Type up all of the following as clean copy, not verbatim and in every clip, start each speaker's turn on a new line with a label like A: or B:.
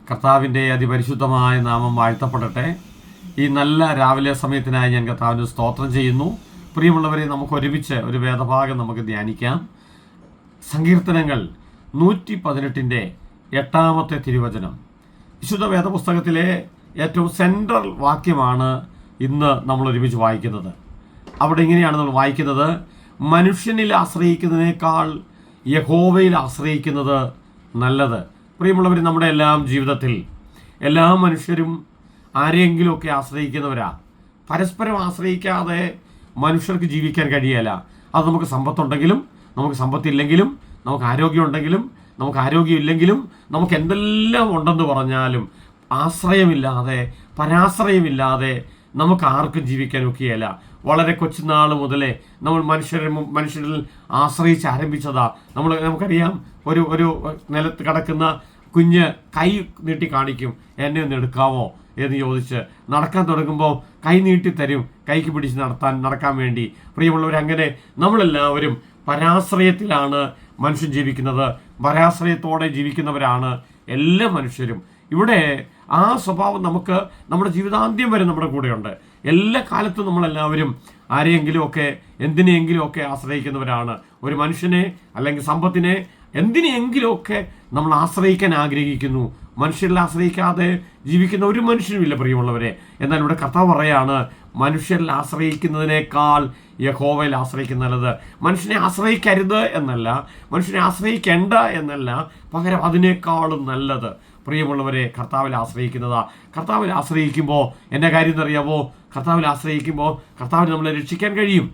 A: കർത്താവിൻ്റെ അതിപരിശുദ്ധമായ നാമം വാഴ്ത്തപ്പെടട്ടെ. ഈ നല്ല രാവിലെ സമയത്തിനായി ഞാൻ കർത്താവിന് സ്തോത്രം ചെയ്യുന്നു. പ്രിയമുള്ളവരെ, നമുക്ക് ഒരുമിച്ച് ഒരു വേദഭാഗം നമുക്ക് ധ്യാനിക്കാം. സങ്കീർത്തനങ്ങൾ 118 8 തിരുവചനം. വിശുദ്ധ വേദപുസ്തകത്തിലെ ഏറ്റവും സെൻട്രൽ വാക്യമാണ് ഇന്ന് നമ്മൾ ഒരുമിച്ച് വായിക്കുന്നത്. അവിടെ ഇങ്ങനെയാണ് നമ്മൾ വായിക്കുന്നത്: മനുഷ്യനിൽ ആശ്രയിക്കുന്നതിനേക്കാൾ യഹോവയിൽ ആശ്രയിക്കുന്നത് നല്ലത്. പ്രിയമുള്ളവർ, നമ്മുടെ എല്ലാം ജീവിതത്തിൽ എല്ലാ മനുഷ്യരും ആരെങ്കിലുമൊക്കെ ആശ്രയിക്കുന്നവരാ. പരസ്പരം ആശ്രയിക്കാതെ മനുഷ്യർക്ക് ജീവിക്കാൻ കഴിയല്ല. അത് നമുക്ക് സമ്പത്തുണ്ടെങ്കിലും നമുക്ക് സമ്പത്തില്ലെങ്കിലും, നമുക്ക് ആരോഗ്യമുണ്ടെങ്കിലും നമുക്ക് ആരോഗ്യമില്ലെങ്കിലും, നമുക്ക് എന്തെല്ലാം ഉണ്ടെന്ന് പറഞ്ഞാലും ആശ്രയമില്ലാതെ, പരാശ്രയമില്ലാതെ നമുക്ക് ആർക്കും ജീവിക്കാൻ ഒക്കുകയല്ല. വളരെ കൊച്ചുനാൾ മുതലേ നമ്മൾ മനുഷ്യരിൽ ആശ്രയിച്ച് ആരംഭിച്ചതാ. നമുക്കറിയാം, ഒരു നിലത്ത് കിടക്കുന്ന കുഞ്ഞ് കൈ നീട്ടി കാണിക്കും, എന്നെ ഒന്ന് എടുക്കാമോ എന്ന് ചോദിച്ച്. നടക്കാൻ തുടങ്ങുമ്പോൾ കൈ നീട്ടി തരും, കൈക്ക് പിടിച്ച് നടക്കാൻ വേണ്ടി. പ്രിയമുള്ളവർ, അങ്ങനെ നമ്മളെല്ലാവരും പരാശ്രയത്തിലാണ് മനുഷ്യൻ ജീവിക്കുന്നത്. പരാശ്രയത്തോടെ ജീവിക്കുന്നവരാണ് എല്ലാ മനുഷ്യരും. ഇവിടെ ആ സ്വഭാവം നമുക്ക് നമ്മുടെ ജീവിതാന്ത്യം വരെ നമ്മുടെ കൂടെയുണ്ട്. എല്ലാ കാലത്തും നമ്മളെല്ലാവരും ആരെയെങ്കിലുമൊക്കെ എന്തിനെങ്കിലുമൊക്കെ ആശ്രയിക്കുന്നവരാണ്. ഒരു മനുഷ്യനെ അല്ലെങ്കിൽ സമ്പത്തിനെ എന്തിനെങ്കിലുമൊക്കെ നമ്മൾ ആശ്രയിക്കാൻ ആഗ്രഹിക്കുന്നു. മനുഷ്യരിൽ ആശ്രയിക്കാതെ ജീവിക്കുന്ന ഒരു മനുഷ്യനുമില്ല പ്രിയമുള്ളവരെ. എന്നാൽ ഇവിടെ കർത്താവ് പറയാണ്, മനുഷ്യരിൽ ആശ്രയിക്കുന്നതിനേക്കാൾ യഹോവയിൽ ആശ്രയിക്കുന്ന നല്ലത്. മനുഷ്യനെ ആശ്രയിക്കരുത് എന്നല്ല, മനുഷ്യനെ ആശ്രയിക്കേണ്ട എന്നല്ല, പകരം അതിനേക്കാളും നല്ലത് പ്രിയമുള്ളവരെ കർത്താവിൽ ആശ്രയിക്കുന്നതാ. കർത്താവിൽ ആശ്രയിക്കുമ്പോൾ എൻ്റെ കാര്യം എന്നറിയാമോ? കർത്താവിൽ ആശ്രയിക്കുമ്പോൾ കർത്താവിന് നമ്മളെ രക്ഷിക്കാൻ കഴിയും.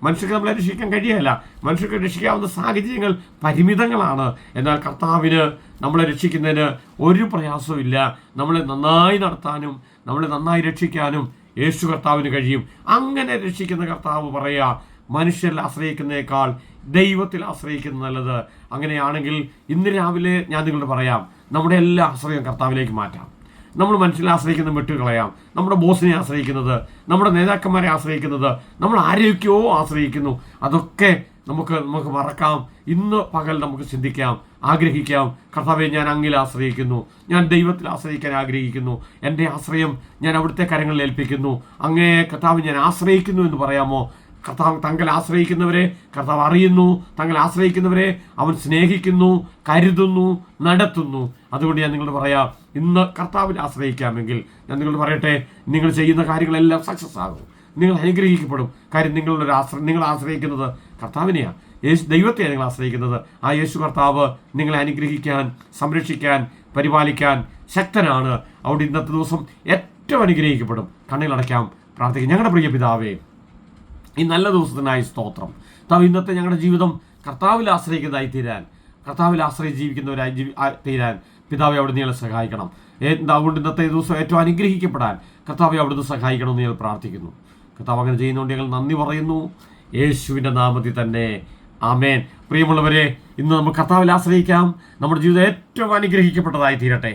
A: മനുഷ്യർക്ക് നമ്മളെ രക്ഷിക്കാൻ കഴിയല്ല. മനുഷ്യർക്ക് രക്ഷിക്കാവുന്ന സാഹചര്യങ്ങൾ പരിമിതങ്ങളാണ്. എന്നാൽ കർത്താവിന് നമ്മളെ രക്ഷിക്കുന്നതിന് ഒരു പ്രയാസവും ഇല്ല. നമ്മളെ നന്നായി നടത്താനും നമ്മളെ നന്നായി രക്ഷിക്കാനും യേശു കർത്താവിന് കഴിയും. അങ്ങനെ രക്ഷിക്കുന്ന കർത്താവ് പറയുക, മനുഷ്യരിൽ ആശ്രയിക്കുന്നതിനേക്കാൾ ദൈവത്തിൽ ആശ്രയിക്കുന്നത് നല്ലത്. അങ്ങനെയാണെങ്കിൽ ഇന്ന് രാവിലെ ഞാൻ നിങ്ങളോട് പറയാം, നമ്മുടെ എല്ലാ ആശ്രയം കർത്താവിലേക്ക് മാറ്റാം. നമ്മൾ മനുഷ്യനെ ആശ്രയിക്കുന്നത് വിട്ടുകളയാം. നമ്മുടെ ബോസിനെ ആശ്രയിക്കുന്നത്, നമ്മുടെ നേതാക്കന്മാരെ ആശ്രയിക്കുന്നത്, നമ്മൾ ആരെയൊക്കെയോ ആശ്രയിക്കുന്നു. അതൊക്കെ നമുക്ക് മറക്കാം. ഇന്ന് പകൽ നമുക്ക് ചിന്തിക്കാം, ആഗ്രഹിക്കാം, കർത്താവെ, ഞാൻ അങ്ങിൽ ആശ്രയിക്കുന്നു, ഞാൻ ദൈവത്തിൽ ആശ്രയിക്കാൻ ആഗ്രഹിക്കുന്നു, എൻ്റെ ആശ്രയം ഞാൻ അവിടുത്തെ കരങ്ങളിൽ ഏൽപ്പിക്കുന്നു. അങ്ങേ കർത്താവ് ഞാൻ ആശ്രയിക്കുന്നു എന്ന് പറയാമോ? കർത്താവ് തങ്ങൾ ആശ്രയിക്കുന്നവരെ കർത്താവ് അറിയുന്നു. തങ്ങൾ ആശ്രയിക്കുന്നവരെ അവൻ സ്നേഹിക്കുന്നു, കരുതുന്നു, നടത്തുന്നു. അതുകൊണ്ട് ഞാൻ നിങ്ങളോട് പറയാം, ഇന്ന് കർത്താവിൽ ആശ്രയിക്കാമെങ്കിൽ ഞാൻ നിങ്ങളോട് പറയട്ടെ, നിങ്ങൾ ചെയ്യുന്ന കാര്യങ്ങളെല്ലാം സക്സസ് ആകും. നിങ്ങൾ അനുഗ്രഹിക്കപ്പെടും. കാര്യം നിങ്ങൾ ആശ്രയിക്കുന്നത് കർത്താവിനെയാണ്, ദൈവത്തെയാണ് നിങ്ങൾ ആശ്രയിക്കുന്നത്. ആ യേശു കർത്താവ് നിങ്ങളെ അനുഗ്രഹിക്കാൻ, സംരക്ഷിക്കാൻ, പരിപാലിക്കാൻ ശക്തനാണ്. അവിടെ ഇന്നത്തെ ദിവസം ഏറ്റവും അനുഗ്രഹിക്കപ്പെടും. കണ്ണുകളടയ്ക്കാം, പ്രാർത്ഥിക്കാം. ഞങ്ങളുടെ പ്രിയ പിതാവേ, ഈ നല്ല ദിവസത്തിനായി സ്തോത്രം. ഇന്നത്തെ ഞങ്ങളുടെ ജീവിതം കർത്താവിൽ ആശ്രയിക്കുന്നതായി തീരാൻ, കർത്താവിൽ ആശ്രയിച്ച് ജീവിക്കുന്നവരായി തീരാൻ പിതാവെ അവിടെ നിങ്ങളെ സഹായിക്കണം. അതുകൊണ്ട് ഇന്നത്തെ ദിവസം ഏറ്റവും അനുഗ്രഹിക്കപ്പെടാൻ കർത്താവെ അവിടുന്ന് സഹായിക്കണമെന്ന് ഞങ്ങൾ പ്രാർത്ഥിക്കുന്നു. കർത്താവ് അങ്ങനെ ചെയ്യുന്നതുകൊണ്ട് ഞങ്ങൾ നന്ദി പറയുന്നു. യേശുവിൻ്റെ നാമത്തിൽ തന്നെ, ആമേൻ. പ്രിയമുള്ളവരെ, ഇന്ന് നമുക്ക് കർത്താവിൽ ആശ്രയിക്കാം. നമ്മുടെ ജീവിതം ഏറ്റവും അനുഗ്രഹിക്കപ്പെട്ടതായി തീരട്ടെ.